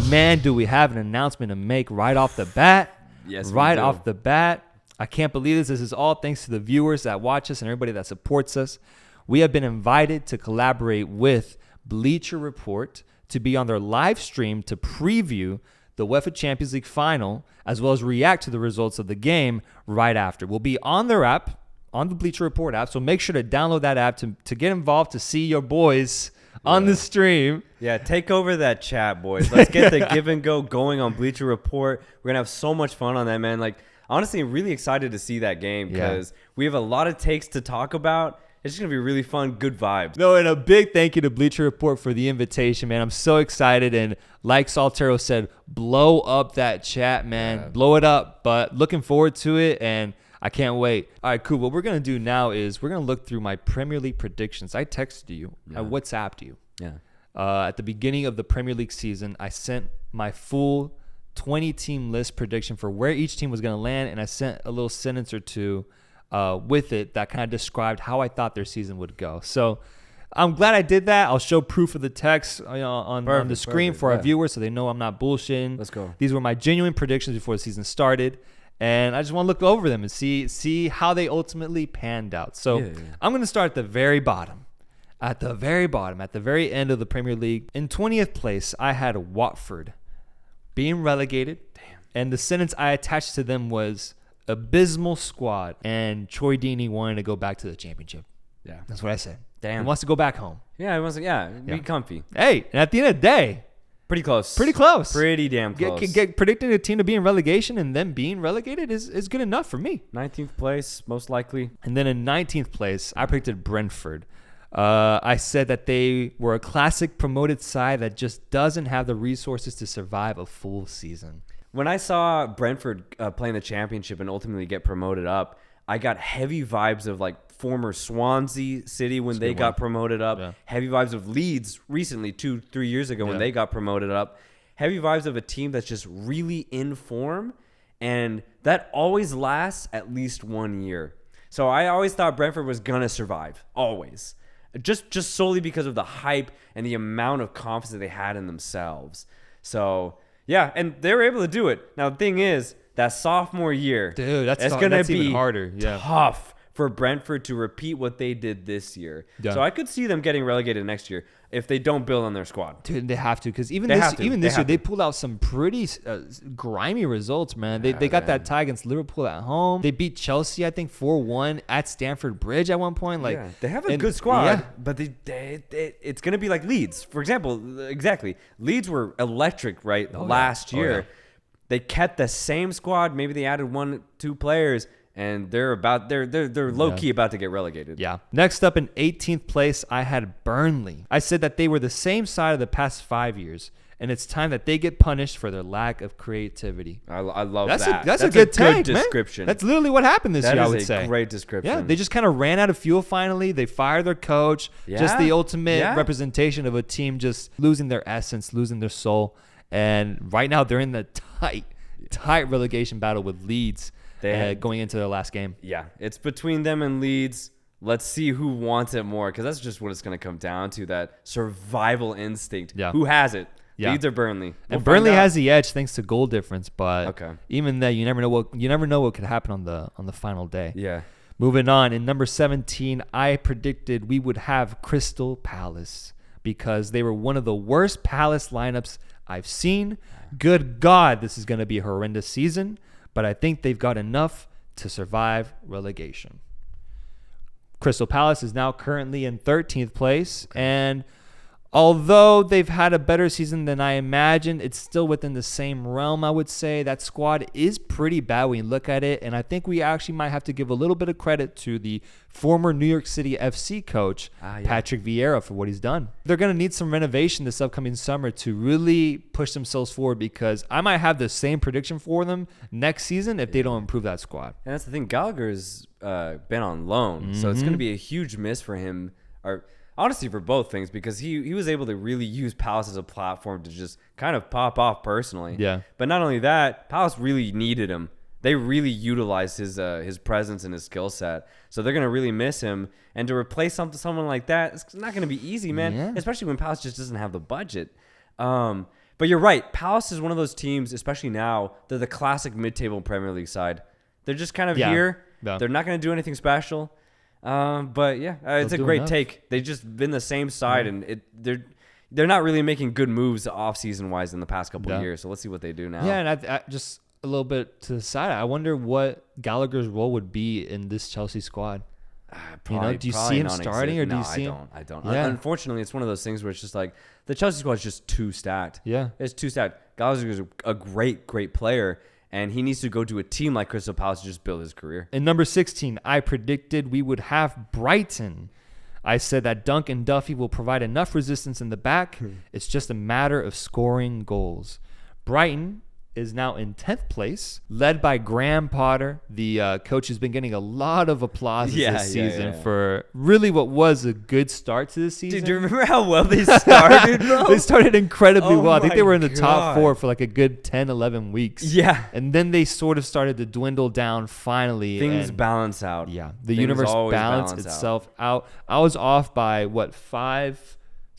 And man, do we have an announcement to make right off the bat. Yes, right off the bat. I can't believe this. This is all thanks to the viewers that watch us and everybody that supports us. We have been invited to collaborate with Bleacher Report to be on their live stream to preview the UEFA Champions League final, as well as react to the results of the game right after. We'll be on their app, on the Bleacher Report app, so make sure to download that app to get involved, to see your boys on the stream. Yeah, take over that chat, boys. Let's get the give and go going on Bleacher Report. We're going to have so much fun on that, man. Like, honestly, I'm really excited to see that game because we have a lot of takes to talk about. It's just going to be really fun, good vibes. No, and a big thank you to Bleacher Report for the invitation, man. I'm so excited. And like Soltero said, blow up that chat, man. Yeah. Blow it up. But looking forward to it, and I can't wait. All right, cool. What we're going to do now is we're going to look through my Premier League predictions. I texted you. I WhatsApped you. Yeah. At the beginning of the Premier League season, I sent my full 20-team list prediction for where each team was going to land, and I sent a little sentence or two with it that kind of described how I thought their season would go. So I'm glad I did that. I'll show proof of the text on the screen for our viewers so they know I'm not bullshitting. Let's go. These were my genuine predictions before the season started, and I just want to look over them and see how they ultimately panned out. So I'm going to start at the very bottom. At the very end of the Premier League. In 20th place, I had Watford being relegated. Damn. And the sentence I attached to them was abysmal squad, and Troy Deeney wanted to go back to the championship. Yeah. That's what I said. Damn. He wants to go back home. Yeah, he wants to, be comfy. Hey, and at the end of the day, pretty close. Pretty close. Pretty damn close. Predicting a team to be in relegation and then being relegated is good enough for me. 19th place, most likely. And then in 19th place, I predicted Brentford. I said that they were a classic promoted side that just doesn't have the resources to survive a full season. When I saw Brentford playing the championship and ultimately get promoted up, I got heavy vibes of like former Swansea City when they got promoted up. Yeah. Heavy vibes of Leeds recently, 2-3 years ago when they got promoted up. Heavy vibes of a team that's just really in form, and that always lasts at least 1 year. So I always thought Brentford was going to survive, always. Just solely because of the hype and the amount of confidence that they had in themselves. So, yeah, and they were able to do it. Now, the thing is, that sophomore year, dude, that's going to be even harder. Tough for Brentford to repeat what they did this year. Yeah. So I could see them getting relegated next year if they don't build on their squad. Dude, they have to, because even this year, they pulled out some pretty grimy results, man. They got that tie against Liverpool at home. They beat Chelsea, I think, 4-1 at Stamford Bridge at one point. They have a good squad, but it's going to be like Leeds. For example, exactly. Leeds were electric, right, last year. Yeah. They kept the same squad. Maybe they added 1-2 players, and they're low key about to get relegated. Yeah. Next up in 18th place, I had Burnley. I said that they were the same side of the past 5 years, and it's time that they get punished for their lack of creativity. I love that. That's a good description. Man. That's literally what happened this year, I would say. That is a great description. Yeah, they just kind of ran out of fuel finally. They fired their coach. Yeah. Just the ultimate representation of a team just losing their essence, losing their soul. And right now they're in the tight relegation battle with Leeds going into their last game. Yeah, it's between them and Leeds. Let's see who wants it more, because that's just what it's going to come down to, that survival instinct. Yeah. Who has it? Yeah. Leeds or Burnley? And Burnley has the edge thanks to goal difference, but even then, you never know what could happen on the final day. Yeah. Moving on, in number 17, I predicted we would have Crystal Palace because they were one of the worst Palace lineups I've seen. Good God, this is going to be a horrendous season, but I think they've got enough to survive relegation. Crystal Palace is now currently in 13th place, and although they've had a better season than I imagined, it's still within the same realm, I would say. That squad is pretty bad when you look at it, and I think we actually might have to give a little bit of credit to the former New York City FC coach, Patrick Vieira, for what he's done. They're going to need some renovation this upcoming summer to really push themselves forward, because I might have the same prediction for them next season if they don't improve that squad. And that's the thing. Gallagher's been on loan, so it's going to be a huge miss for him. Honestly, for both things, because he was able to really use Palace as a platform to just kind of pop off personally. Yeah. But not only that, Palace really needed him. They really utilized his presence and his skill set. So they're going to really miss him. And to replace someone like that, it's not going to be easy, man. Yeah. Especially when Palace just doesn't have the budget. But But you're right. Palace is one of those teams, especially now, they're the classic mid-table Premier League side. They're just kind of here. Yeah. They're not going to do anything special. But yeah, it's a great take. They've just been the same side, and they're not really making good moves off-season wise in the past couple of years. So let's see what they do now. Yeah, and I just a little bit to the side, I wonder what Gallagher's role would be in this Chelsea squad. Probably, do you see him starting, or do you see him? I don't. Yeah. Unfortunately, it's one of those things where it's just like the Chelsea squad is just too stacked. Yeah, it's too stacked. Gallagher's a great player. And he needs to go to a team like Crystal Palace to just build his career. In number 16, I predicted we would have Brighton. I said that Dunk and Duffy will provide enough resistance in the back. It's just a matter of scoring goals. Brighton is now in 10th place, led by Graham Potter. The coach has been getting a lot of applause this season for really what was a good start to the season. Dude, do you remember how well they started, bro? They started incredibly well. I think they were in the top 4 for like a good 10, 11 weeks. Yeah. And then they sort of started to dwindle down finally. Things balance out. Yeah. The universe balanced itself out. I was off by,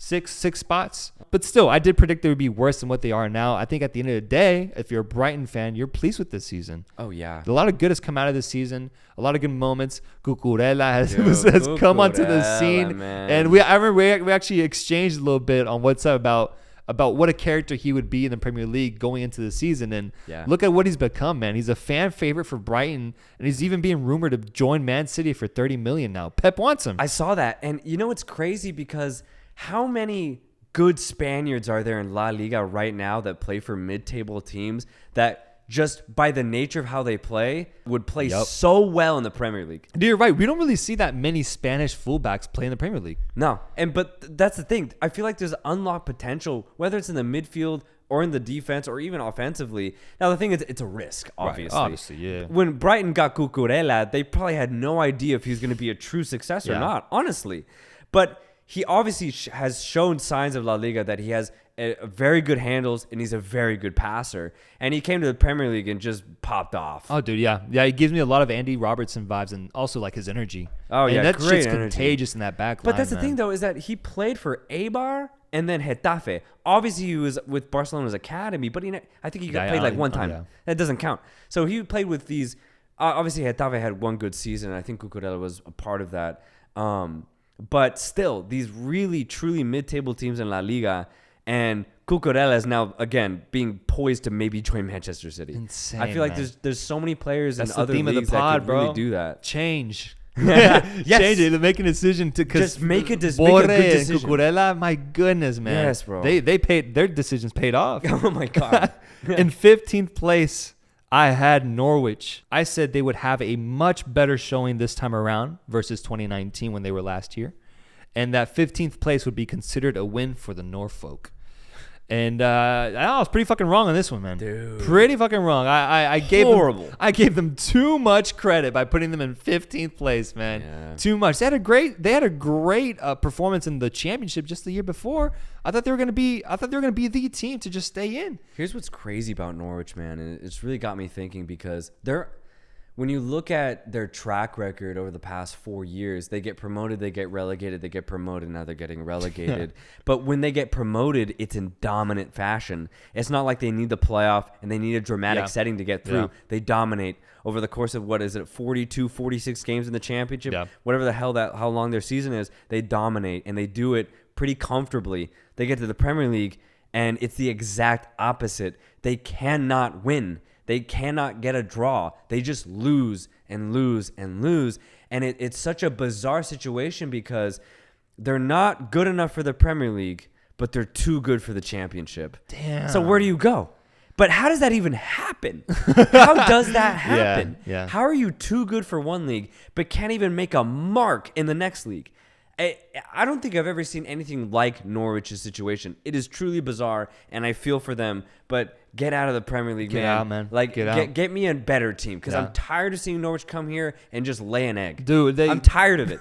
six spots, but still I did predict they would be worse than what they are now. I think at the end of the day, if you're a Brighton fan, you're pleased with this season. Oh yeah, a lot of good has come out of this season, a lot of good moments. Cucurella has come onto the scene, man. And I remember we actually exchanged a little bit on WhatsApp about what a character he would be in the Premier League going into the season, and look at what he's become, man. He's a fan favorite for Brighton, and he's even being rumored to join Man City for 30 million now. Pep wants him. I saw that, and you know it's crazy because how many good Spaniards are there in La Liga right now that play for mid-table teams that just by the nature of how they play would play so well in the Premier League? Dude, you're right. We don't really see that many Spanish fullbacks play in the Premier League. No, but that's the thing. I feel like there's unlocked potential, whether it's in the midfield or in the defense or even offensively. Now, the thing is, it's a risk, obviously. Right, obviously, yeah. When Brighton got Cucurella, they probably had no idea if he was going to be a true success or not, honestly. But he obviously has shown signs of La Liga that he has a very good handles and he's a very good passer. And he came to the Premier League and just popped off. Oh, dude, yeah. Yeah, he gives me a lot of Andy Robertson vibes and also like his energy. Oh, and yeah, that's great just energy. Contagious in that back line, But that's the thing, though, is that he played for Eibar and then Getafe. Obviously, he was with Barcelona's academy, but I think he played like one time. Yeah. That doesn't count. So he played with these. Obviously, Getafe had one good season, and I think Cucurella was a part of that. But still, these really, truly mid-table teams in La Liga, and Cucurella is now, again, being poised to maybe join Manchester City. Insane, I feel like there's so many players in other theme leagues of the pod, that could really do that. Change. Yes. Change it. Make a decision to just make a good decision. decision. Cucurella, my goodness, man. Yes, bro. They paid, their decisions paid off. Oh my God. In 15th place, I had Norwich. I said they would have a much better showing this time around versus 2019 when they were last year, and that 15th place would be considered a win for the Norfolk. And I was pretty fucking wrong on this one, man. Dude. Pretty fucking wrong. I gave them too much credit by putting them in 15th place, man. Yeah. Too much. They had a great performance in the championship just the year before. I thought they were gonna be the team to just stay in. Here's what's crazy about Norwich, man, and it's really got me thinking because when you look at their track record over the past 4 years, they get promoted, they get relegated, they get promoted, now they're getting relegated. But when they get promoted, it's in dominant fashion. It's not like they need the playoff and they need a dramatic setting to get through. Yeah. They dominate over the course of, 42, 46 games in the championship? Yeah. Whatever the hell how long their season is, they dominate and they do it pretty comfortably. They get to the Premier League and it's the exact opposite. They cannot win. They cannot get a draw. They just lose and lose and lose. And it's such a bizarre situation because they're not good enough for the Premier League, but they're too good for the championship. Damn. So where do you go? But how does that even happen? How does that happen? Yeah. How are you too good for one league, but can't even make a mark in the next league? I don't think I've ever seen anything like Norwich's situation. It is truly bizarre, and I feel for them. But get out of the Premier League, man. Get out, man. Like, get me a better team because I'm tired of seeing Norwich come here and just lay an egg. Dude, I'm tired of it.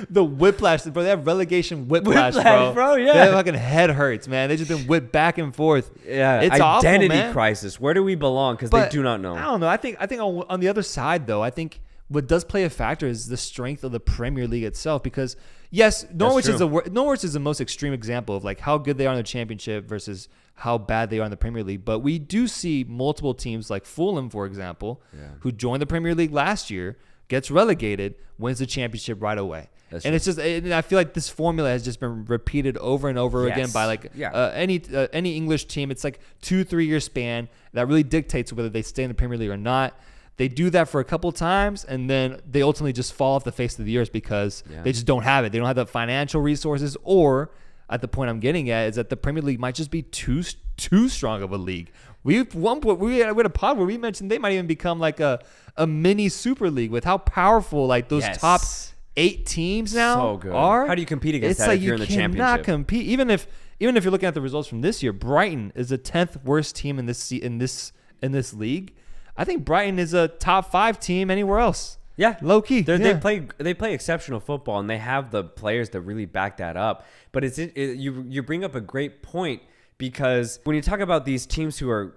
The whiplash, bro. They have relegation whiplash, bro. Yeah. Their fucking head hurts, man. They've just been whipped back and forth. Yeah, it's identity awful, man. crisis. Where do we belong? Because they do not know. I don't know. I think on the other side, though, I think what does play a factor is the strength of the Premier League itself because, Yes, Norwich is the most extreme example of like how good they are in the Championship versus how bad they are in the Premier League. But we do see multiple teams like Fulham, for example, who joined the Premier League last year, gets relegated, wins the Championship right away. It's just, and I feel like this formula has just been repeated over and over again by like any English team. It's like 2-3 year span that really dictates whether they stay in the Premier League or not. They do that for a couple times, and then they ultimately just fall off the face of the earth because they just don't have it. They don't have the financial resources, or at the point I'm getting at is that the Premier League might just be too strong of a league. We had a pod where we mentioned they might even become like a mini Super League with how powerful like those top 8 teams now are. How do you compete against that like if you're in the Championship? You cannot compete. Even if you're looking at the results from this year, Brighton is the 10th worst team in this league. I think Brighton is a top 5 team anywhere else. Yeah, low key. They play exceptional football, and they have the players that really back that up. But you bring up a great point, because when you talk about these teams who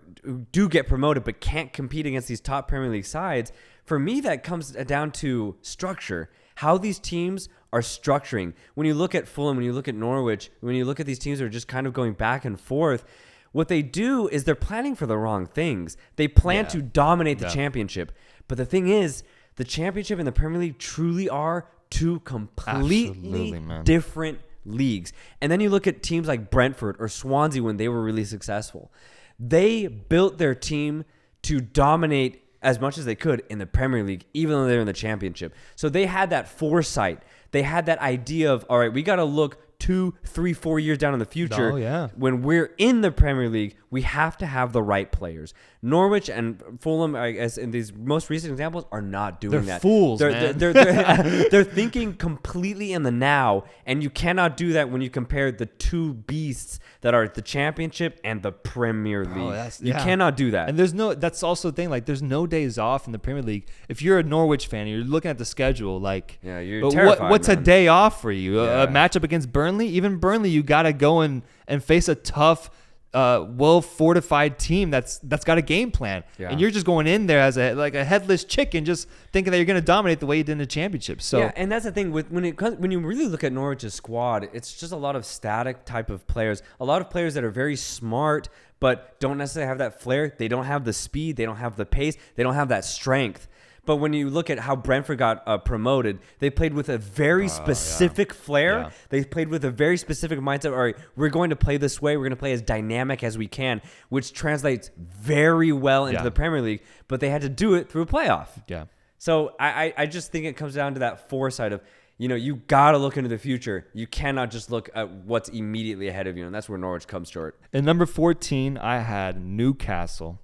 do get promoted but can't compete against these top Premier League sides, for me that comes down to structure. How these teams are structuring. When you look at Fulham, when you look at Norwich, when you look at these teams that are just kind of going back and forth, what they do is they're planning for the wrong things. They plan to dominate the Championship. But the thing is, the Championship and the Premier League truly are two completely different leagues. And then you look at teams like Brentford or Swansea when they were really successful. They built their team to dominate as much as they could in the Premier League, even though they're in the Championship. So they had that foresight. They had that idea of, all right, we got to look 2, 3, 4 years down in the future. When we're in the Premier League, we have to have the right players. Norwich and Fulham, I guess, in these most recent examples, are not doing that. They're fools, man. They're thinking completely in the now, and you cannot do that when you compare the two beasts that are the Championship and the Premier League. You cannot do that. And that's also the thing, like there's no days off in the Premier League. If you're a Norwich fan and you're looking at the schedule, like you're terrified, what's a day off for you? A matchup against Burnley? Even Burnley, you got to go and face a tough, well-fortified team that's got a game plan. And you're just going in there as a headless chicken, just thinking that you're going to dominate the way you did in the Championship. So and that's the thing when you really look at Norwich's squad, it's just a lot of static type of players, a lot of players that are very smart but don't necessarily have that flair. They don't have the speed, they don't have the pace, they don't have that strength. But when you look at how Brentford got promoted, they played with a very specific flair. Yeah. They played with a very specific mindset. All right, we're going to play this way. We're going to play as dynamic as we can, which translates very well into the Premier League. But they had to do it through a playoff. Yeah. So I just think it comes down to that foresight of, you got to look into the future. You cannot just look at what's immediately ahead of you. And that's where Norwich comes short. At number 14, I had Newcastle.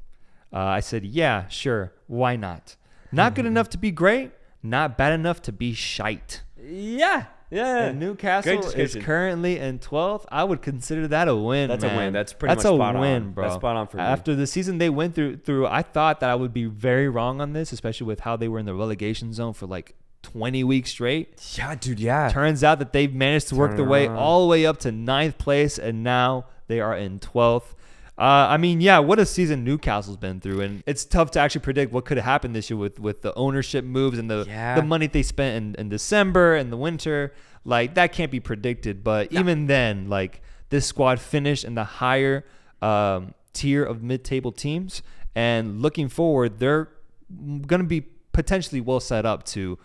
I said, yeah, sure. Why not? Not good enough to be great, not bad enough to be shite. Yeah. And Newcastle is currently in 12th. I would consider that a win. That's a win. That's pretty much spot on. That's a win, bro. That's spot on for me. After the season they went through, I thought that I would be very wrong on this, especially with how they were in the relegation zone for like 20 weeks straight. Yeah, dude, yeah. Turns out that they've managed to work their way all the way up to 9th place, and now they are in 12th. What a season Newcastle's been through, and it's tough to actually predict what could have happened this year with the ownership moves and the money they spent in December and the winter. Like, that can't be predicted, but even then, like, this squad finished in the higher tier of mid-table teams, and looking forward, they're going to be potentially well set up to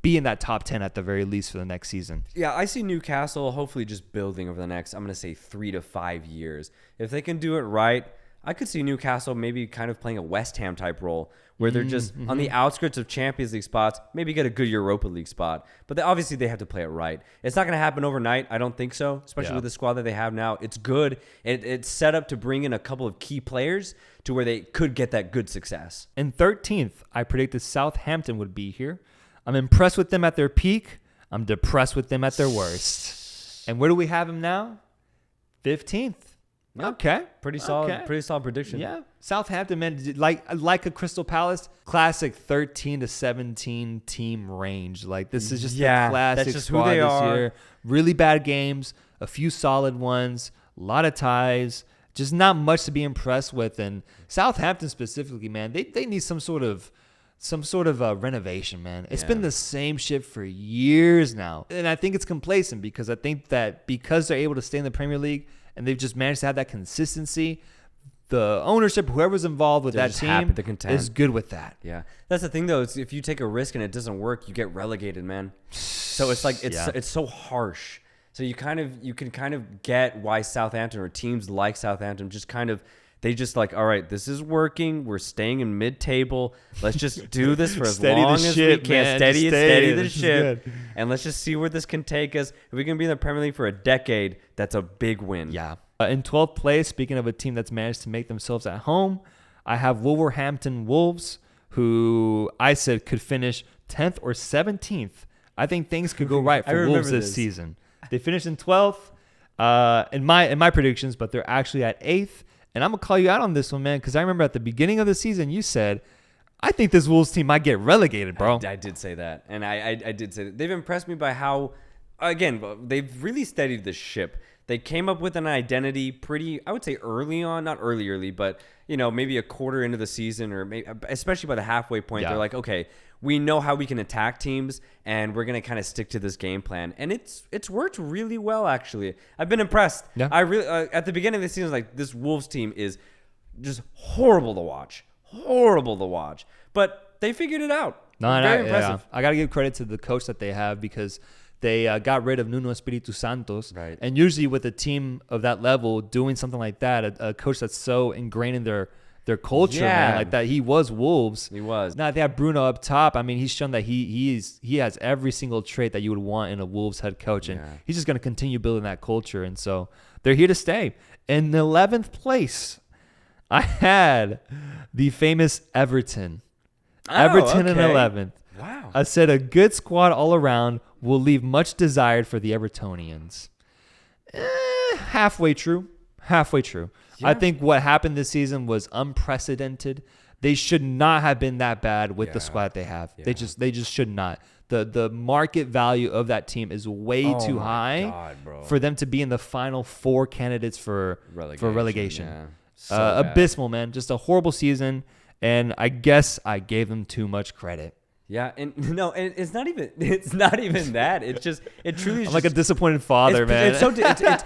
be in that top 10 at the very least for the next season. Yeah, I see Newcastle hopefully just building over the next, I'm going to say 3 to 5 years. If they can do it right, I could see Newcastle maybe kind of playing a West Ham type role where they're just on the outskirts of Champions League spots, maybe get a good Europa League spot. But obviously they have to play it right. It's not going to happen overnight. I don't think so, especially with the squad that they have now. It's good. It's set up to bring in a couple of key players to where they could get that good success. In 13th, I predicted Southampton would be here. I'm impressed with them at their peak. I'm depressed with them at their worst. And where do we have them now? 15th. Okay. Pretty solid prediction. Yeah. Southampton, man, like a Crystal Palace, classic 13 to 17 team range. Like, this is just the classic that's just squad who they this are. year. Really bad games, a few solid ones, a lot of ties, just not much to be impressed with. And Southampton specifically, man, they need some sort of some sort of renovation, man. It's been the same shit for years now. And I think it's complacent because I think that because they're able to stay in the Premier League and they've just managed to have that consistency, the ownership, whoever's involved with that team, is good with that. Yeah. That's the thing, though. Is if you take a risk and it doesn't work, you get relegated, man. So it's like it's so harsh. So you can kind of get why Southampton or teams like Southampton they just like, all right, this is working. We're staying in mid-table. Let's just do this for as long as we can. Steady the ship. And let's just see where this can take us. If we can be in the Premier League for a decade, that's a big win. Yeah. In 12th place, speaking of a team that's managed to make themselves at home, I have Wolverhampton Wolves, who I said could finish 10th or 17th. I think things could go right for Wolves this season. They finished in 12th in my predictions, but they're actually at 8th. And I'm going to call you out on this one, man, because I remember at the beginning of the season, you said, I think this Wolves team might get relegated, bro. I did say that. And I did say that. They've impressed me by how, again, they've really steadied the ship. They came up with an identity pretty, I would say early on, not early, but, maybe a quarter into the season or maybe, especially by the halfway point, they're like, okay, we know how we can attack teams and we're going to kind of stick to this game plan. And it's worked really well, actually. I've been impressed. Yeah. I really, at the beginning of the season, I was like, this Wolves team is just horrible to watch. But they figured it out. Very impressive. I got to give credit to the coach that they have because they got rid of Nuno Espiritu Santos. Right. And usually with a team of that level doing something like that, a coach that's so ingrained in their culture, man, like that, he was Wolves. He was. Now they have Bruno up top. I mean, he's shown that he has every single trait that you would want in a Wolves head coach, and he's just going to continue building that culture. And so they're here to stay. In the 11th place, I had the famous Everton. Everton in 11th. Wow. I said a good squad all around will leave much desired for the Evertonians. Halfway true. Yeah. I think what happened this season was unprecedented. They should not have been that bad with the squad they have. Yeah. They just should not. The market value of that team is way too high for them to be in the final 4 candidates for relegation. Yeah. Abysmal, man. Just a horrible season, and I guess I gave them too much credit. Yeah, and no, and it's not even that. It's just it truly. I'm like a disappointed father, man.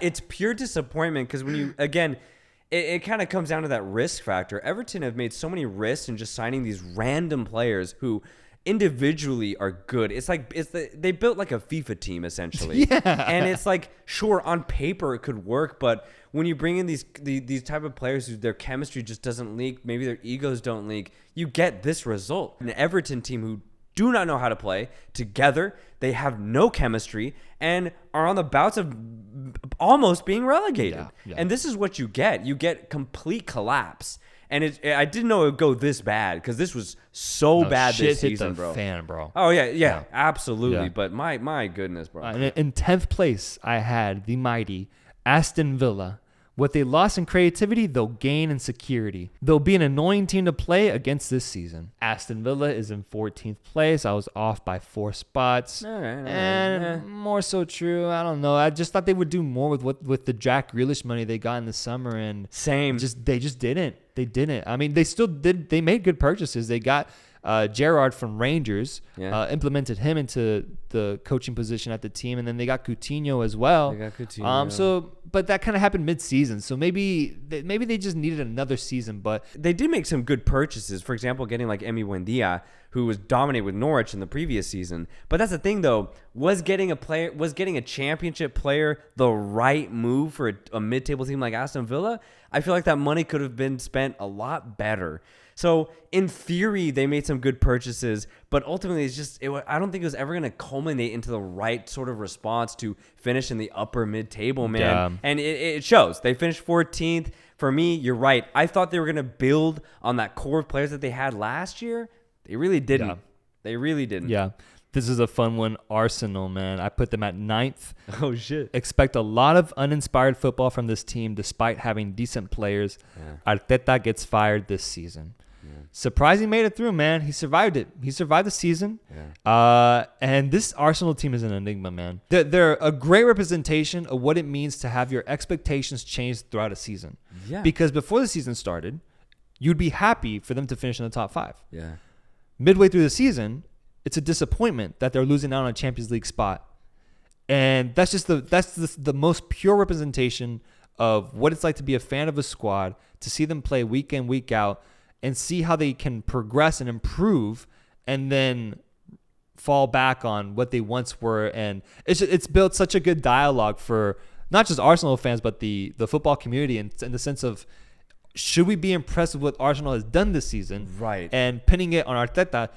It's pure disappointment because when you again. It kind of comes down to that risk factor. Everton have made so many risks in just signing these random players who individually are good. They built like a FIFA team essentially. Yeah. And it's like, sure, on paper it could work, but when you bring in these type of players who their chemistry just doesn't leak, maybe their egos don't leak, you get this result. An Everton team who do not know how to play together. They have no chemistry and are on the bouts of almost being relegated. Yeah. And this is what you get. You get complete collapse. And I didn't know it would go this bad because this was so bad this season, bro. Fan, bro. Oh, yeah, absolutely. Yeah. But my goodness, bro. In 10th place, I had the mighty Aston Villa. What they lost in creativity, they'll gain in security. They'll be an annoying team to play against this season. Aston Villa is in 14th place. I was off by 4 spots. All right. And more so true. I don't know. I just thought they would do more with the Jack Grealish money they got in the summer. And same. They just didn't. They didn't. I mean, they still did. They made good purchases. They got Gerrard from Rangers, implemented him into the coaching position at the team, and then they got Coutinho as well. They got Coutinho. But that kind of happened mid-season, so maybe they just needed another season. But they did make some good purchases. For example, getting like Emi Buendia, who was dominated with Norwich in the previous season. But that's the thing, though, was getting a championship player the right move for a mid-table team like Aston Villa? I feel like that money could have been spent a lot better. So in theory, they made some good purchases, but ultimately I don't think it was ever going to culminate into the right sort of response to finish in the upper mid-table, man. Yeah. And it shows. They finished 14th. For me, you're right. I thought they were going to build on that core of players that they had last year. They really didn't. Yeah. They really didn't. Yeah. This is a fun one. Arsenal, man. I put them at 9th. Oh, shit. Expect a lot of uninspired football from this team despite having decent players. Yeah. Arteta gets fired this season. Yeah. Surprising made it through, man. He survived it. He survived the season. Yeah. And this Arsenal team is an enigma, man. They're a great representation of what it means to have your expectations changed throughout a season. Yeah. Because before the season started, you'd be happy for them to finish in the top 5. Yeah. midway through the season, it's a disappointment that they're losing out on a Champions League spot. And that's just the most pure representation of what it's like to be a fan of a squad, to see them play week in, week out, and see how they can progress and improve, and then fall back on what they once were. And it's built such a good dialogue for not just Arsenal fans, but the football community, in the sense of, should we be impressed with what Arsenal has done this season? Right. And pinning it on Arteta,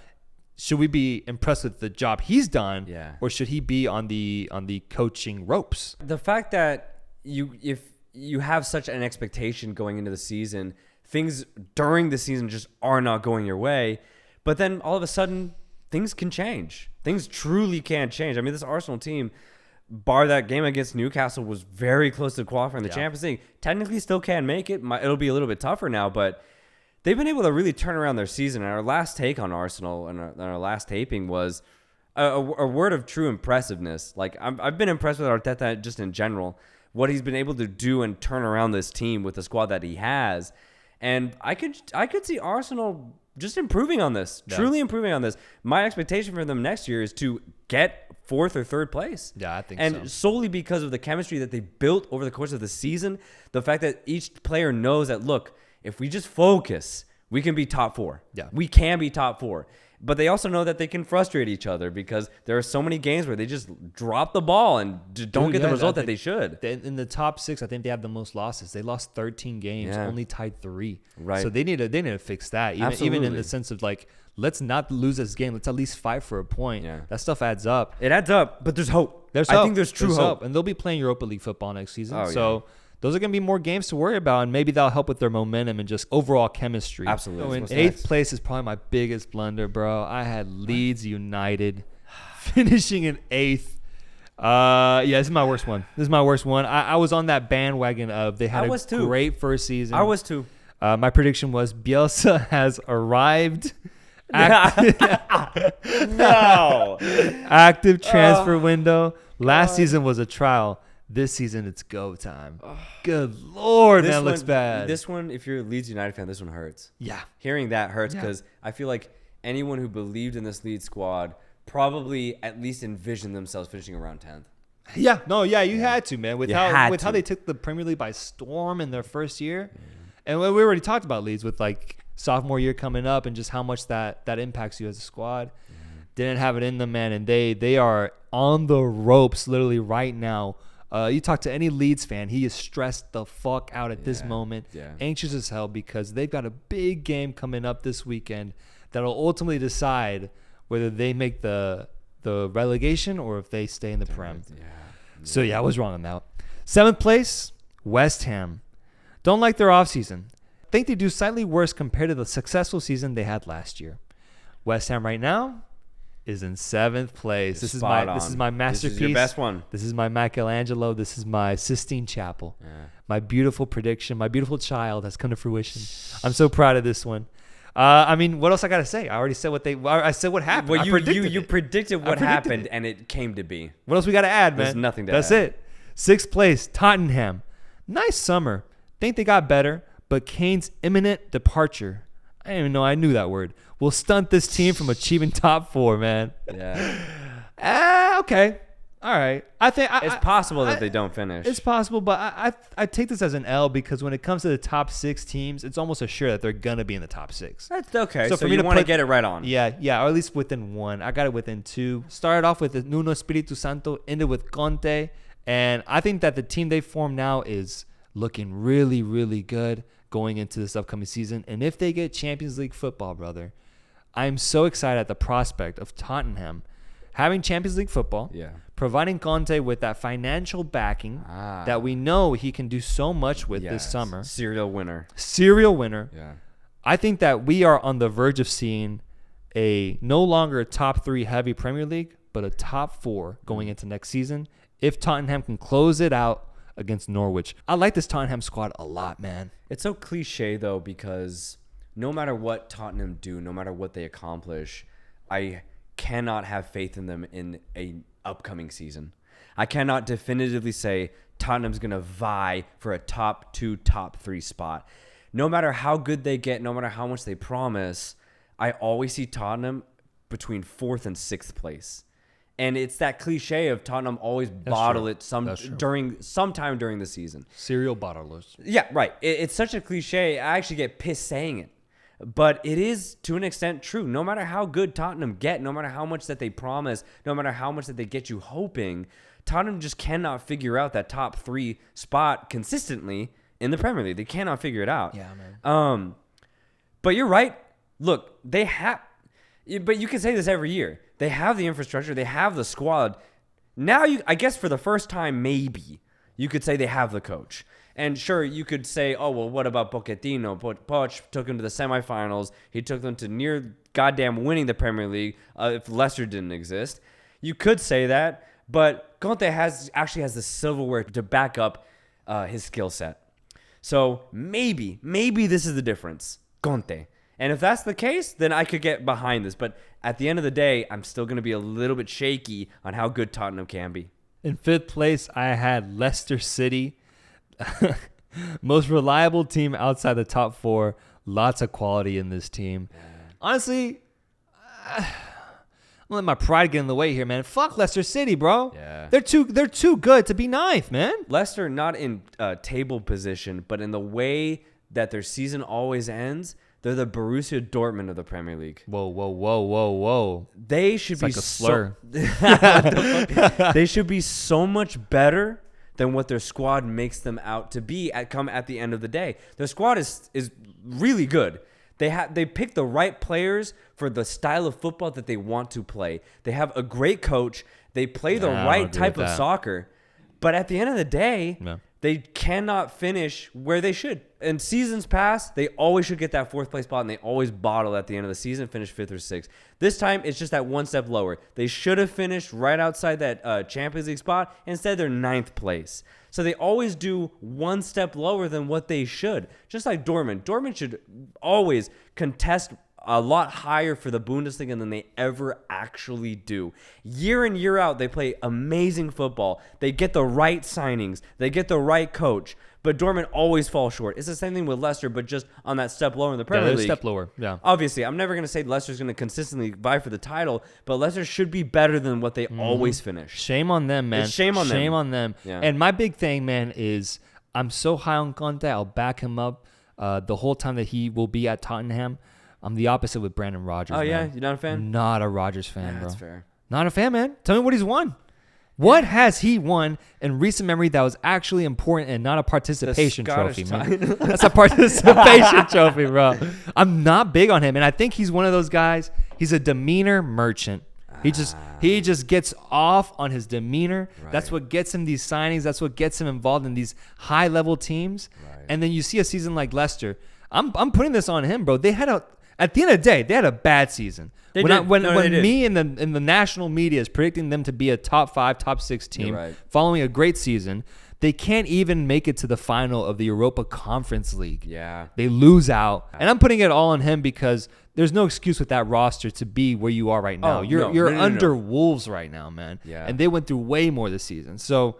should we be impressed with the job he's done? Yeah. Or should he be on the coaching ropes? The fact that if you have such an expectation going into the season, things during the season just are not going your way, but then all of a sudden things can change. Things truly can change. I mean, this Arsenal team, bar that game against Newcastle, was very close to qualifying the Champions League. Technically still can make it. It'll be a little bit tougher now, but they've been able to really turn around their season. And our last take on Arsenal and our last taping was a word of true impressiveness. Like, I've been impressed with Arteta just in general, what he's been able to do and turn around this team with the squad that he has. And I could see Arsenal just improving on this, truly improving on this. My expectation for them next year is to get 4th or 3rd place. Yeah, I think so. And solely because of the chemistry that they built over the course of the season, the fact that each player knows that, look, if we just focus, we can be top 4. Yeah. We can be top 4. But they also know that they can frustrate each other because there are so many games where they just drop the ball and don't get the result that they should. In the top 6, I think they have the most losses. They lost 13 games, only tied 3. Right. So they need to fix that. Even in the sense of, like, let's not lose this game. Let's at least fight for a point. Yeah. That stuff adds up. It adds up, but there's hope. I think there's true hope. And they'll be playing Europa League football next season. Oh, so those are going to be more games to worry about, and maybe that'll help with their momentum and just overall chemistry. Absolutely. In 8th place is probably my biggest blunder, bro. I had Leeds United finishing in 8th. This is my worst one. I was on that bandwagon of they had a great first season. I was too. My prediction was Bielsa has arrived. No. Active transfer window. Last season was a trial. This season, it's go time. Good Lord, man, looks bad. This one, if you're a Leeds United fan, this one hurts. Yeah. Hearing that hurts because I feel like anyone who believed in this Leeds squad probably at least envisioned themselves finishing around 10th. Yeah. No, yeah, you had to, man. With how they took the Premier League by storm in their first year. And we already talked about Leeds with, like, sophomore year coming up and just how much that impacts you as a squad. Didn't have it in them, man. And they are on the ropes literally right now. You talk to any Leeds fan, he is stressed the fuck out at this moment, anxious as hell because they've got a big game coming up this weekend that'll ultimately decide whether they make the relegation or if they stay in the Prem. So, I was wrong on that. 7th place, West Ham. Don't like their offseason. Think they do slightly worse compared to the successful season they had last year. West Ham right now is in 7th place. This is my masterpiece. This is your best one. This is my Michelangelo. This is my Sistine Chapel. My beautiful prediction. My beautiful child has come to fruition. I'm so proud of this one. I mean, what else I gotta say? I already said I said what happened. Well, you predicted what happened, and it came to be. What else we gotta add, man? There's nothing to That's add. it. 6th place, Tottenham. Nice summer. Think they got better, but Kane's imminent departure. I didn't even know I knew that word. Will stunt this team from achieving top 4, man. Yeah. Okay. All right. I think it's possible that they don't finish. It's possible, but I take this as an L because when it comes to the top 6 teams, it's almost assured that they're gonna be in the top 6. That's okay. So for me you want to get it right on. Yeah, or at least within 1. I got it within 2. Started off with the Nuno Espiritu Santo, ended with Conte, and I think that the team they form now is looking really, really good going into this upcoming season. And if they get Champions League football, brother, I'm so excited at the prospect of Tottenham having Champions League football, providing Conte with that financial backing that we know he can do so much with this summer. Serial winner. Yeah. I think that we are on the verge of seeing no longer a top 3 heavy Premier League, but a top 4 going into next season if Tottenham can close it out against Norwich. I like this Tottenham squad a lot, man. It's so cliche, though, because no matter what Tottenham do, no matter what they accomplish, I cannot have faith in them in a upcoming season. I cannot definitively say Tottenham's going to vie for a top 2, top 3 spot. No matter how good they get, no matter how much they promise, I always see Tottenham between 4th and 6th place. And it's that cliche of Tottenham always bottle it sometime during the season. Serial bottlers. Yeah, right. It's such a cliche. I actually get pissed saying it. But it is, to an extent, true. No matter how good Tottenham get, no matter how much that they promise, no matter how much that they get you hoping, Tottenham just cannot figure out that top 3 spot consistently in the Premier League. They cannot figure it out. Yeah, man. But you're right. Look, they have... But you can say this every year. They have the infrastructure. They have the squad. Now, I guess for the first time, maybe, you could say they have the coach. And sure, you could say, oh, well, what about Pochettino? Poch took him to the semifinals. He took them to near goddamn winning the Premier League if Leicester didn't exist. You could say that, but Conte actually has the silverware to back up his skill set. So maybe this is the difference. Conte. And if that's the case, then I could get behind this. But at the end of the day, I'm still going to be a little bit shaky on how good Tottenham can be. In 5th place, I had Leicester City. Most reliable team outside the top 4. Lots of quality in this team. Honestly, I'm going to let my pride get in the way here, man. Fuck Leicester City, bro. Yeah. They're too good to be 9th, man. Leicester, not in table position, but in the way that their season always ends, they're the Borussia Dortmund of the Premier League. Whoa. They should It's be like a slur. They should be so much better than what their squad makes them out to be at the end of the day. Their squad is really good. They pick the right players for the style of football that they want to play. They have a great coach. They play the right type of soccer. But at the end of the day, they cannot finish where they should. In seasons past, they always should get that 4th place spot, and they always bottle at the end of the season, finish 5th or 6th. This time, it's just that one step lower. They should have finished right outside that Champions League spot. Instead, they're 9th place. So they always do one step lower than what they should. Just like Dortmund. Dortmund should always contest a lot higher for the Bundesliga than they ever actually do. Year in, year out, they play amazing football. They get the right signings. They get the right coach. But Dortmund always falls short. It's the same thing with Leicester, but just on that step lower in the Premier League. Step lower, yeah. Obviously, I'm never going to say Leicester's going to consistently vie for the title, but Leicester should be better than what they always finish. Shame on them, man. It's shame on them. Yeah. And my big thing, man, is I'm so high on Conte. I'll back him up the whole time that he will be at Tottenham. I'm the opposite with Brandon Rodgers. Oh, man. yeah? You're not a fan? Not a Rodgers fan, bro. That's fair. Not a fan, man. Tell me what he's won. What has he won in recent memory that was actually important and not a participation trophy, man? That's a participation trophy, bro. I'm not big on him, and I think he's one of those guys. He's a demeanor merchant. He just gets off on his demeanor. Right. That's what gets him these signings. That's what gets him involved in these high-level teams. Right. And then you see a season like Leicester. I'm putting this on him, bro. At the end of the day, they had a bad season. When me and the national media is predicting them to be a top 5, top 6 team following a great season, they can't even make it to the final of the Europa Conference League. Yeah. They lose out. And I'm putting it all on him because there's no excuse with that roster to be where you are right now. You're under Wolves right now, man. Yeah. And they went through way more this season. So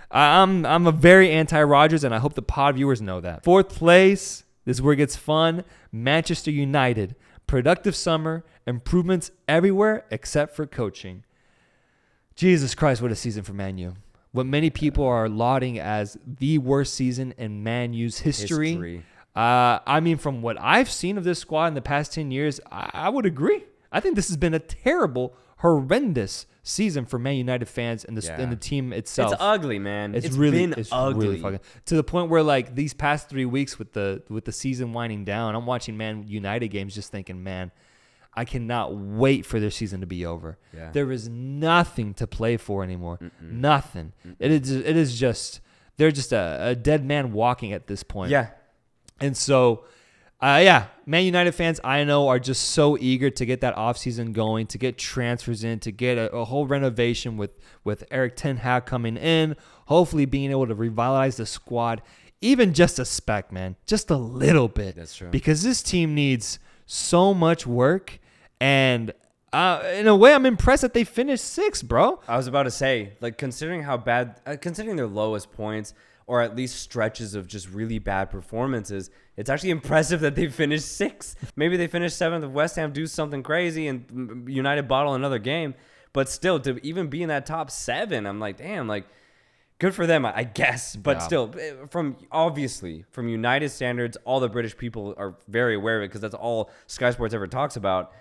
I'm a very anti-Rodgers, and I hope the pod viewers know that. 4th place, this is where it gets fun. Manchester United. Productive summer, improvements everywhere except for coaching. Jesus Christ, what a season for Man U. What many people are lauding as the worst season in Man U's history. I mean, from what I've seen of this squad in the past 10 years, I would agree. I think this has been a terrible, horrendous season for Man United fans and the team itself. It's ugly, man. It's been ugly. Really fucking, to the point where, like, these past 3 weeks with the season winding down, I'm watching Man United games just thinking, man, I cannot wait for their season to be over. Yeah. There is nothing to play for anymore. Nothing. It is just they're just a dead man walking at this point. Yeah. And so Man United fans, I know, are just so eager to get that offseason going, to get transfers in, to get a whole renovation with Eric Ten Hag coming in, hopefully being able to revitalize the squad, even just a speck, man, just a little bit. That's true. Because this team needs so much work, and In a way, I'm impressed that they finished 6th, bro. I was about to say, like, considering how bad, considering their lowest points or at least stretches of just really bad performances, it's actually impressive that they finished 6th. Maybe they finished 7th if West Ham do something crazy and United bottle another game. But still, to even be in that top 7, I'm like, damn, like, good for them, I guess. But still, from United standards, all the British people are very aware of it because that's all Sky Sports ever talks about.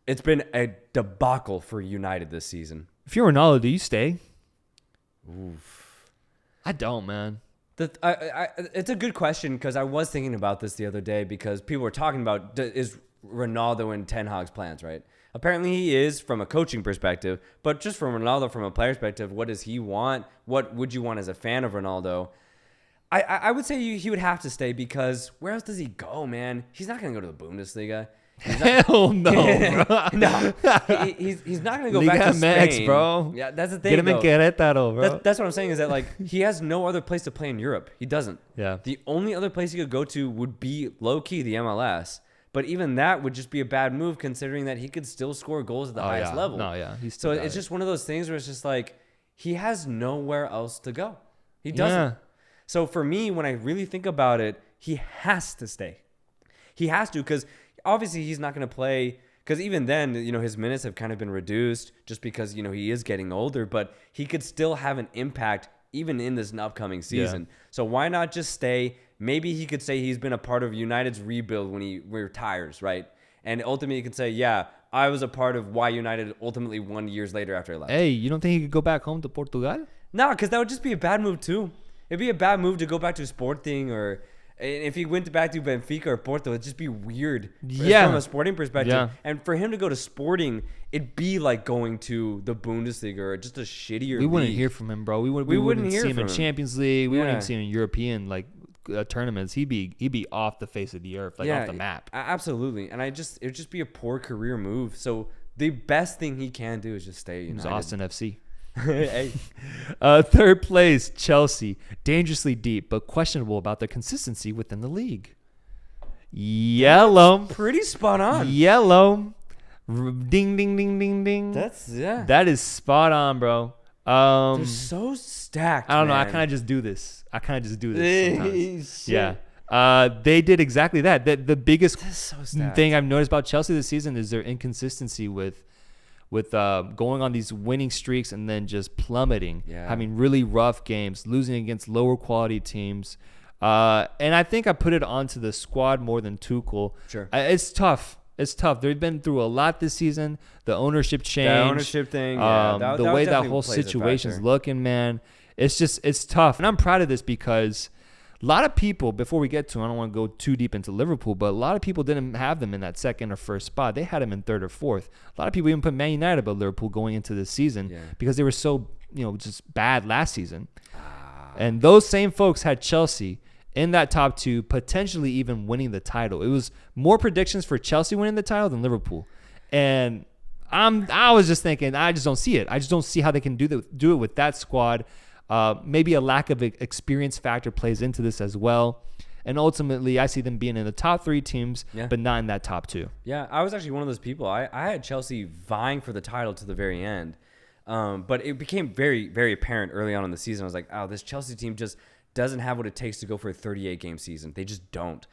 It's been a debacle for United this season. If you're Ronaldo, do you stay? Oof. I don't, man. It's a good question because I was thinking about this the other day because people were talking about, is Ronaldo in Ten Hag's plans, right? Apparently he is from a coaching perspective, but just from Ronaldo, from a player perspective, what does he want? What would you want as a fan of Ronaldo? I would say he would have to stay because where else does he go, man? He's not going to go to the Bundesliga. Hell no, bro. No. He's not going to go back to Spain. Spain. Bro. Yeah, that's the thing, Get him in Querétaro, bro. That's what I'm saying is that, like, he has no other place to play in Europe. He doesn't. Yeah. The only other place he could go to would be low-key the MLS. But even that would just be a bad move considering that he could still score goals at the highest level. No, yeah. So it's just one of those things where it's just like he has nowhere else to go. He doesn't. Yeah. So for me, when I really think about it, he has to stay. He has to because obviously he's not going to play because even then, his minutes have kind of been reduced just because, he is getting older. But he could still have an impact even in this upcoming season. Yeah. So why not just stay? Maybe he could say he's been a part of United's rebuild when he retires, right? And ultimately he could say, yeah, I was a part of why United ultimately won years later after he left. Hey, you don't think he could go back home to Portugal? No, because that would just be a bad move too. It'd be a bad move to go back to Sporting or if he went back to Benfica or Porto, it'd just be weird from a Sporting perspective. Yeah. And for him to go to Sporting, it'd be like going to the Bundesliga or just a shittier We wouldn't hear from him, bro. We wouldn't see him in Champions League. We wouldn't even see him in European tournaments. He'd be off the face of the earth, off the map. Absolutely. And it would just be a poor career move. So the best thing he can do is just stay at United. It was Austin FC. Hey. Third place, Chelsea. Dangerously deep, but questionable about their consistency within the league. Yellow. Pretty spot on. Yellow. Ding, ding, ding, ding, ding. That is spot on, bro. They're so stacked. I don't know. I kind of just do this. Sometimes. Yeah. They did exactly that. The biggest thing I've noticed about Chelsea this season is their inconsistency with going on these winning streaks and then just plummeting, having really rough games, losing against lower quality teams. And I think I put it onto the squad more than Tuchel. Sure. It's tough. They've been through a lot this season. The ownership change. The ownership thing. The way that whole situation's looking, man. It's tough. And I'm proud of this because a lot of people, before we get to, I don't want to go too deep into Liverpool, but a lot of people didn't have them in that second or first spot. They had them in third or fourth. A lot of people even put Man United above Liverpool going into this season because they were so, just bad last season. And those same folks had Chelsea in that top 2, potentially even winning the title. It was more predictions for Chelsea winning the title than Liverpool. And I was just thinking, I just don't see it. I just don't see how they can do it with that squad. Maybe a lack of experience factor plays into this as well. And ultimately, I see them being in the top 3 teams, but not in that top 2. Yeah, I was actually one of those people. I had Chelsea vying for the title to the very end. But it became very, very apparent early on in the season. I was like, this Chelsea team just doesn't have what it takes to go for a 38-game season. They just don't.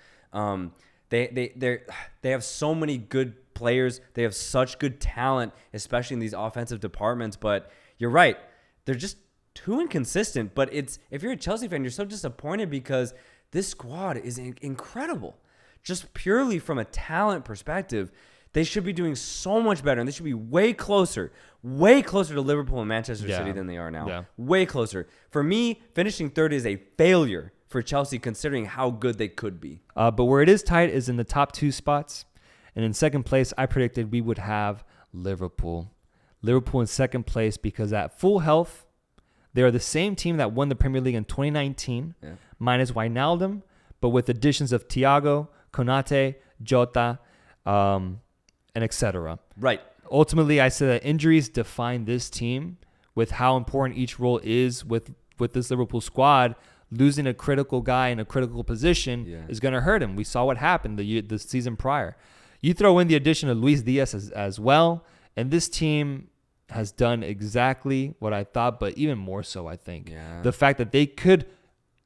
They have so many good players. They have such good talent, especially in these offensive departments. But you're right. They're just too inconsistent. But if you're a Chelsea fan, you're so disappointed because this squad is incredible. Just purely from a talent perspective, they should be doing so much better, and they should be way closer to Liverpool and Manchester City than they are now. Yeah. Way closer. For me, finishing third is a failure for Chelsea considering how good they could be. But where it is tight is in the top 2 spots. And in second place, I predicted we would have Liverpool. Liverpool in second place because at full health, they are the same team that won the Premier League in 2019, minus Wijnaldum, but with additions of Thiago, Konate, Jota, and etc. Right. Ultimately, I said that injuries define this team with how important each role is with this Liverpool squad. Losing a critical guy in a critical position is going to hurt him. We saw what happened the season prior. You throw in the addition of Luis Diaz as well, and this team has done exactly what I thought, but even more so, I think. Yeah. The fact that they could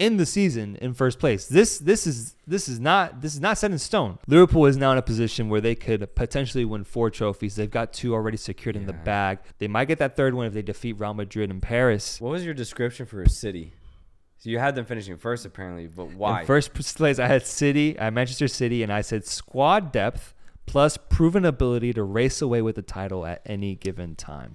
end the season in first place. This is not set in stone. Liverpool is now in a position where they could potentially win 4 trophies. They've got 2 already secured in the bag. They might get that third one if they defeat Real Madrid in Paris. What was your description for City? So you had them finishing first, apparently, but why? In first place, I had Manchester City, and I said squad depth plus proven ability to race away with the title at any given time.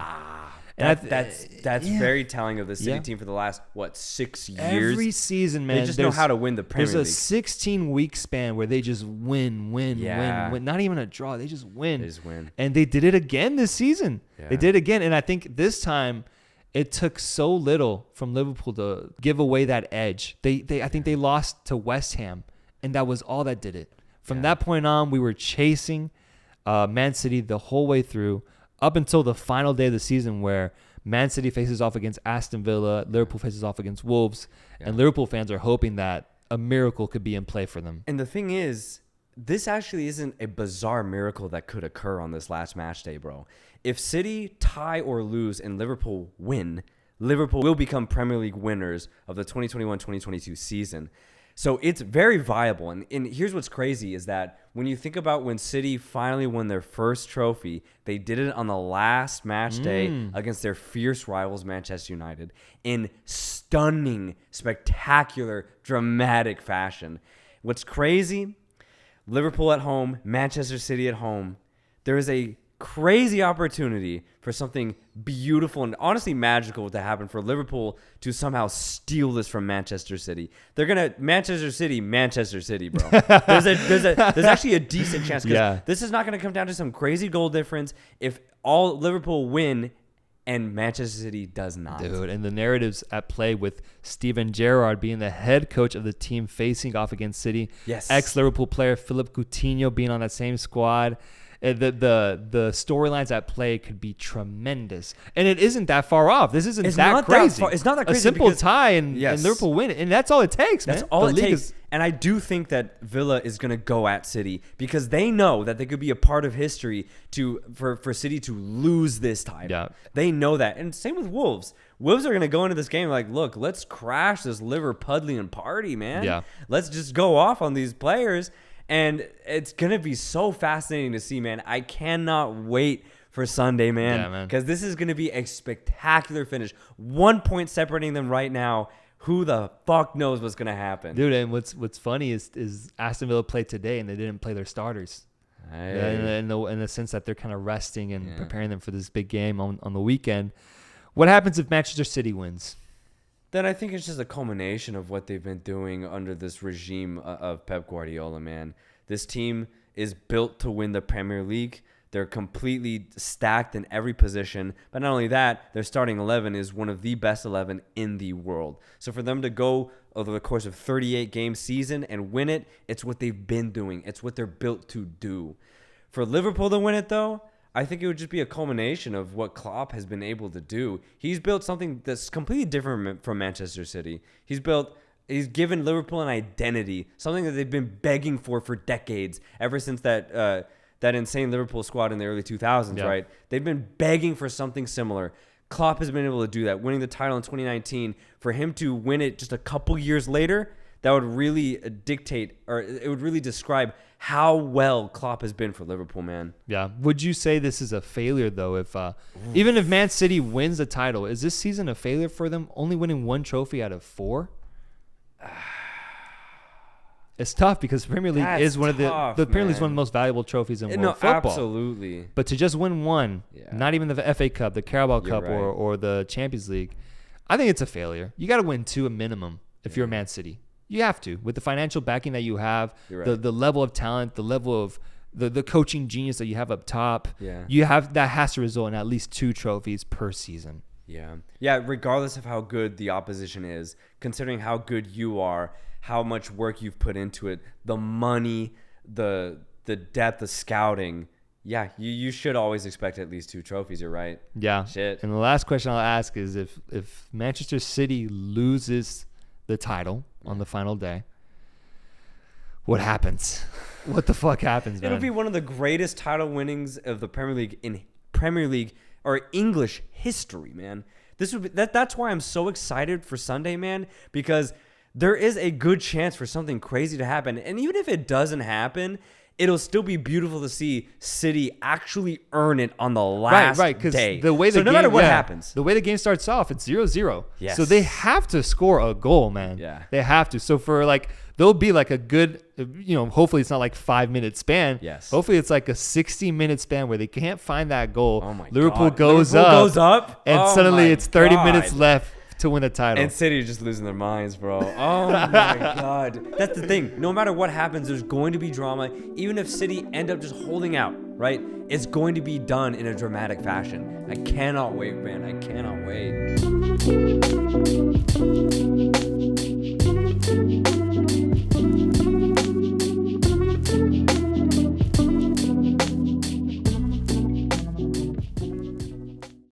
That's very telling of the City team for the last 6 years. Every season, man, they just know how to win the Premier League. There's a 16-week span where they just win. Not even a draw, they just win. And they did it again this season. Yeah. They did it again, and I think this time it took so little from Liverpool to give away that edge. I think they lost to West Ham, and that was all that did it. From that point on, we were chasing Man City the whole way through up until the final day of the season where Man City faces off against Aston Villa, Liverpool faces off against Wolves, and Liverpool fans are hoping that a miracle could be in play for them. And the thing is, this actually isn't a bizarre miracle that could occur on this last match day, bro. If City tie or lose and Liverpool win, Liverpool will become Premier League winners of the 2021-2022 season. So it's very viable. And here's what's crazy is that when you think about when City finally won their first trophy, they did it on the last match day against their fierce rivals, Manchester United, in stunning, spectacular, dramatic fashion. What's crazy, Liverpool at home, Manchester City at home, there is a crazy opportunity for something beautiful and honestly magical to happen for Liverpool to somehow steal this from Manchester City. They're gonna Manchester City, bro. There's actually a decent chance because this is not gonna come down to some crazy goal difference if all Liverpool win and Manchester City does not. Dude, and the narratives at play with Steven Gerrard being the head coach of the team facing off against City. Yes. Ex-Liverpool player Philippe Coutinho being on that same squad. The storylines at play could be tremendous, and it isn't that far off. This isn't that crazy. It's not that crazy. A simple tie and Liverpool win, and that's all it takes, man. That's all it takes. And I do think that Villa is going to go at City because they know that they could be a part of history for City to lose this time. Yeah. They know that, and same with Wolves. Wolves are going to go into this game like, look, let's crash this Liverpudlian party, man. Yeah. Let's just go off on these players. And it's going to be so fascinating to see, man. I cannot wait for Sunday, man. Because this is going to be a spectacular finish. 1 point separating them right now. Who the fuck knows what's going to happen? Dude, and what's funny is Aston Villa played today and they didn't play their starters. In the sense that they're kind of resting and preparing them for this big game on the weekend. What happens if Manchester City wins? Then I think it's just a culmination of what they've been doing under this regime of Pep Guardiola, man. This team is built to win the Premier League. They're completely stacked in every position. But not only that, their starting 11 is one of the best 11 in the world. So for them to go over the course of 38-game season and win it, it's what they've been doing. It's what they're built to do. For Liverpool to win it, though, I think it would just be a culmination of what Klopp has been able to do. He's built something that's completely different from Manchester City. He's given Liverpool an identity, something that they've been begging for decades, ever since that insane Liverpool squad in the early 2000s, right? They've been begging for something similar. Klopp has been able to do that, winning the title in 2019. For him to win it just a couple years later, that would really dictate, or it would really describe how well Klopp has been for Liverpool, man. Yeah. Would you say this is a failure, though? If even if Man City wins the title, is this season a failure for them, only winning 1 trophy out of 4? It's tough because the Premier League is one of the Premier League is one of the most valuable trophies in world football. Absolutely. But to just win one, not even the FA Cup, the Carabao Cup, or the Champions League, I think it's a failure. You got to win 2 a minimum if you're Man City. You have to, with the financial backing that you have, the level of talent, the level of the coaching genius that you have up top. You have that has to result in at least 2 trophies per season. Yeah. Regardless of how good the opposition is, considering how good you are, how much work you've put into it, the money, the depth, the scouting. Yeah, you should always expect at least 2 trophies. You're right. Yeah. Shit. And the last question I'll ask is if Manchester City loses the title on the final day, what happens? what the fuck happens, man? It'll be one of the greatest title winnings of the Premier League in Premier League or English history, man. This would be, that's why I'm so excited for Sunday, man, because there is a good chance for something crazy to happen. And even if it doesn't happen, it'll still be beautiful to see City actually earn it on the last day. The way no matter what happens, the way the game starts off, it's 0-0. Yes. So they have to score a goal, man. Yeah. They have to. So for there'll be like a good, hopefully it's not like 5-minute span. Yes. Hopefully it's like a 60-minute span where they can't find that goal. Oh my Liverpool God. goes up. And suddenly it's 30 minutes left to win the title. And City are just losing their minds, bro. Oh my God. That's the thing. No matter what happens, there's going to be drama. Even if City end up just holding out, right? It's going to be done in a dramatic fashion. I cannot wait, man. I cannot wait.